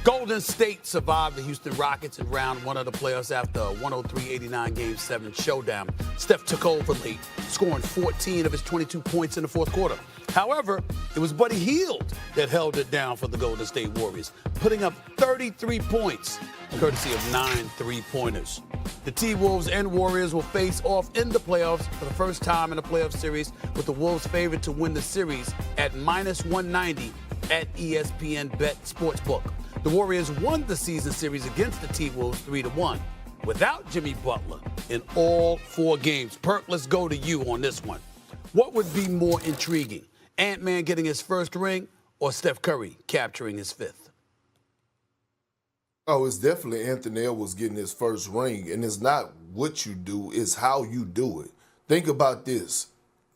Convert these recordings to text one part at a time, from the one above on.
Golden State survived the Houston Rockets in round one of the playoffs after a 103-89 Game 7 showdown. Steph took over late, scoring 14 of his 22 points in the fourth quarter. However, it was Buddy Hield that held it down for the Golden State Warriors, putting up 33 points, courtesy of 9 three-pointers. The T-Wolves and Warriors will face off in the playoffs for the first time in a playoff series, with the Wolves favored to win the series at -190 at ESPN Bet Sportsbook. The Warriors won the season series against the T-Wolves 3-1 without Jimmy Butler in all 4 games. Perk, let's go to you on this one. What would be more intriguing, Ant-Man getting his first ring or Steph Curry capturing his 5th? Oh, it's definitely Anthony Edwards getting his first ring, and it's not what you do, it's how you do it. Think about this.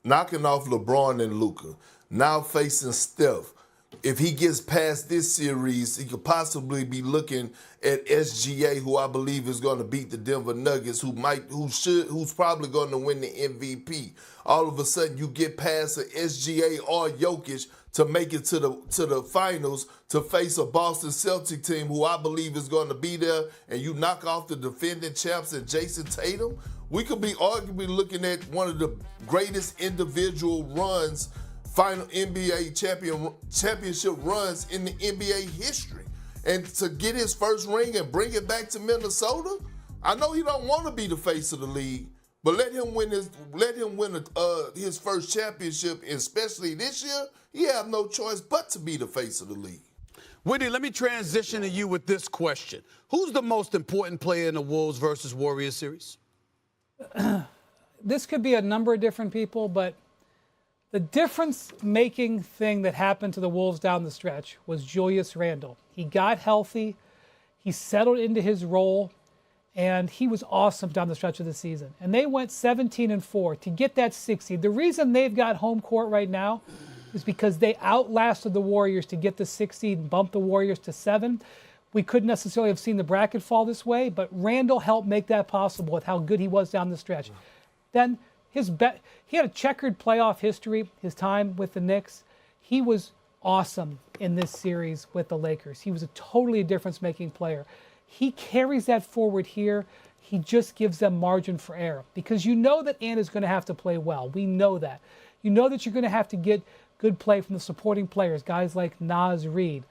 Knocking off LeBron and Luka, now facing Steph. If he gets past this series, he could possibly be looking at SGA, who I believe is going to beat the Denver Nuggets, who's probably going to win the MVP. All of a sudden, you get past an SGA or Jokic to make it to the finals to face a Boston Celtic team who I believe is going to be there, and you knock off the defending champs and Jason Tatum. We could be arguably looking at one of the greatest individual runs, final NBA championship runs in the NBA history. And to get his first ring and bring it back to Minnesota, I know he don't want to be the face of the league, but let him win his first championship, and especially this year, he have no choice but to be the face of the league. Whitney, let me transition to you with this question. Who's the most important player in the Wolves versus Warriors series? This could be a number of different people, but the difference-making thing that happened to the Wolves down the stretch was Julius Randle. He got healthy, he settled into his role, and he was awesome down the stretch of the season. And they went 17-4 to get that 6 seed. The reason they've got home court right now is because they outlasted the Warriors to get the 6 seed and bump the Warriors to 7. We couldn't necessarily have seen the bracket fall this way, but Randle helped make that possible with how good he was down the stretch. Then he had a checkered playoff history, his time with the Knicks. He was awesome in this series with the Lakers. He was a totally difference-making player. He carries that forward here. He just gives them margin for error because you know that Ant is going to have to play well. We know that. You know that you're going to have to get good play from the supporting players, guys like Naz Reid,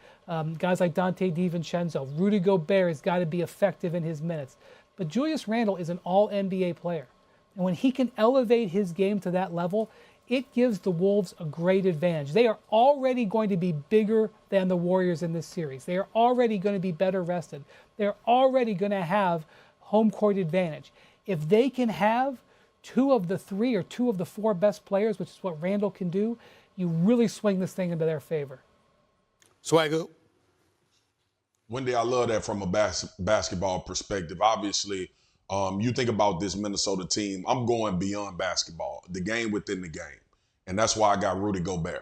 guys like Dante DiVincenzo. Rudy Gobert has got to be effective in his minutes. But Julius Randle is an all-NBA player. And when he can elevate his game to that level, it gives the Wolves a great advantage. They are already going to be bigger than the Warriors in this series. They are already going to be better rested. They're already going to have home court advantage. If they can have 2 of the 3 or 2 of the 4 best players, which is what Randle can do, you really swing this thing into their favor. Swagger. Wendy, I love that from a basketball perspective. Obviously, you think about this Minnesota team, I'm going beyond basketball, the game within the game. And that's why I got Rudy Gobert.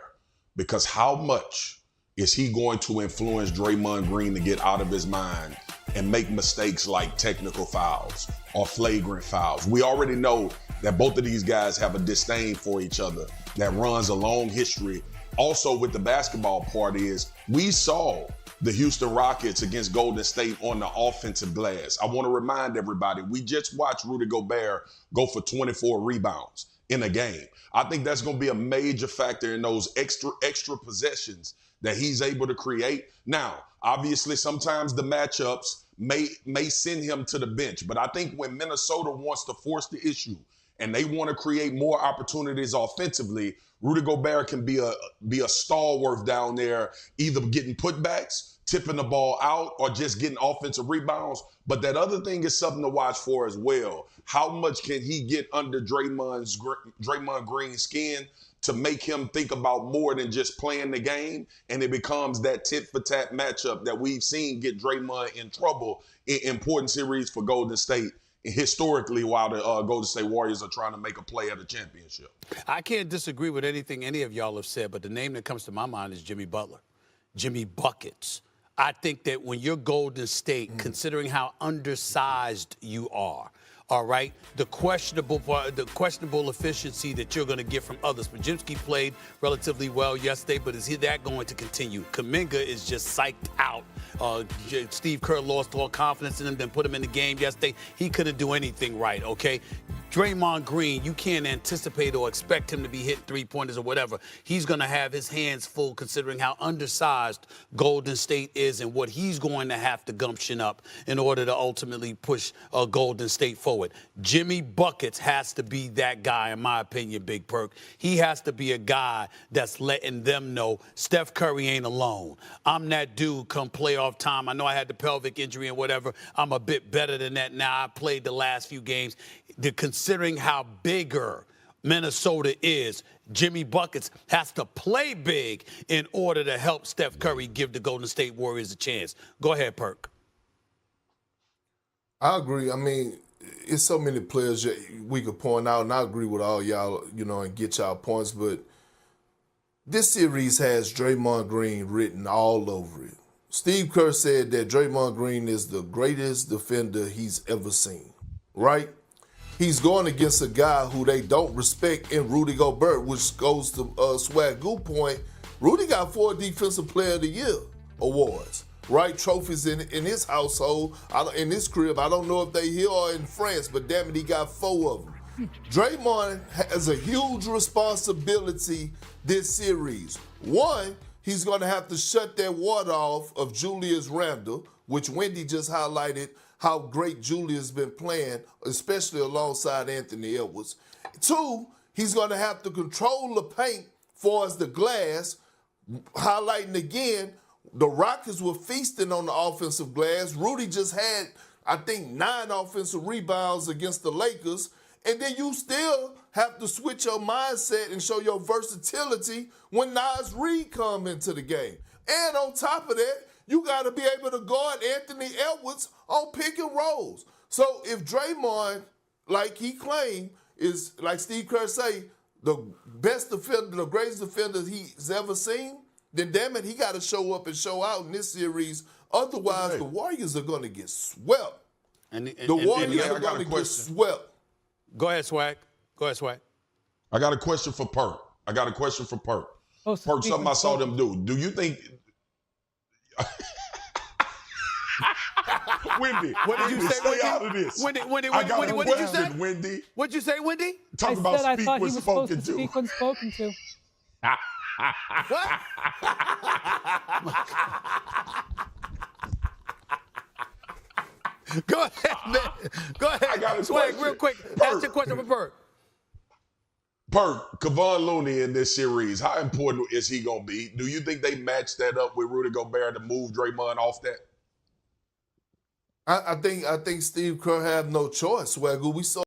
Because how much is he going to influence Draymond Green to get out of his mind and make mistakes like technical fouls or flagrant fouls? We already know that both of these guys have a disdain for each other that runs a long history. Also with the basketball part is we saw the Houston Rockets against Golden State on the offensive glass. I want to remind everybody, we just watched Rudy Gobert go for 24 rebounds in a game. I think that's going to be a major factor in those extra possessions that he's able to create. Now, obviously, sometimes the matchups may send him to the bench, but I think when Minnesota wants to force the issue and they want to create more opportunities offensively, Rudy Gobert can be a stalwart down there, either getting putbacks, tipping the ball out, or just getting offensive rebounds. But that other thing is something to watch for as well. How much can he get under Draymond Green's skin to make him think about more than just playing the game? And it becomes that tit-for-tat matchup that we've seen get Draymond in trouble in important series for Golden State historically, while the Golden State Warriors are trying to make a play at a championship. I can't disagree with anything any of y'all have said, but the name that comes to my mind is Jimmy Butler. Jimmy Buckets. I think that when you're Golden State, considering how undersized you are all right, the questionable efficiency that you're going to get from others. Podziemski played relatively well yesterday, but is that going to continue? Kuminga is just psyched out. Steve Kerr lost all confidence in him, then put him in the game yesterday. He couldn't do anything right, okay? Draymond Green, you can't anticipate or expect him to be hitting three-pointers or whatever. He's going to have his hands full considering how undersized Golden State is and what he's going to have to gumption up in order to ultimately push Golden State forward. Jimmy Buckets has to be that guy, in my opinion, Big Perk. He has to be a guy that's letting them know Steph Curry ain't alone. I'm that dude come playoff time. I know I had the pelvic injury and whatever. I'm a bit better than that now. I played the last few games. Considering how bigger Minnesota is, Jimmy Buckets has to play big in order to help Steph Curry give the Golden State Warriors a chance. Go ahead, Perk. I agree. I mean, it's so many players we could point out, and I agree with all y'all, and get y'all points, but this series has Draymond Green written all over it. Steve Kerr said that Draymond Green is the greatest defender he's ever seen, right? He's going against a guy who they don't respect in Rudy Gobert, which goes to Swagoo point. Rudy got 4 Defensive Player of the Year awards, right? Trophies in his household, in his crib. I don't know if they here or in France, but damn it, he got 4 of them. Draymond has a huge responsibility this series. One, he's going to have to shut that water off of Julius Randle, which Wendy just highlighted how great Julius been playing, especially alongside Anthony Edwards. 2, he's going to have to control the paint for as the glass, highlighting again, the Rockets were feasting on the offensive glass. Rudy just had, I think, 9 offensive rebounds against the Lakers. And then you still have to switch your mindset and show your versatility when Nas Reed come into the game. And on top of that, you got to be able to guard Anthony Edwards on pick and rolls. So if Draymond, like he claimed, is, like Steve Kerr say, the best defender, the greatest defender he's ever seen, then damn it, he got to show up and show out in this series. Otherwise, the Warriors are going to get swept. The Warriors are going to get swept. Go ahead, Swag. I got a question for Perk. Perk, something I saw them do. Do you think... Wendy, what did you say, stay Wendy? out of this. Wendy, what did you say? Wendy. What'd you say, Wendy? Talk about I speak thought he when was spoken supposed to speak when spoken to. What? Go ahead, man. Go ahead. I got a Swag, question. real quick. Ask your question for Perk. Perk, Kevon Looney in this series, how important is he going to be? Do you think they match that up with Rudy Gobert to move Draymond off that? I think Steve Kerr have no choice, Swagoo. We saw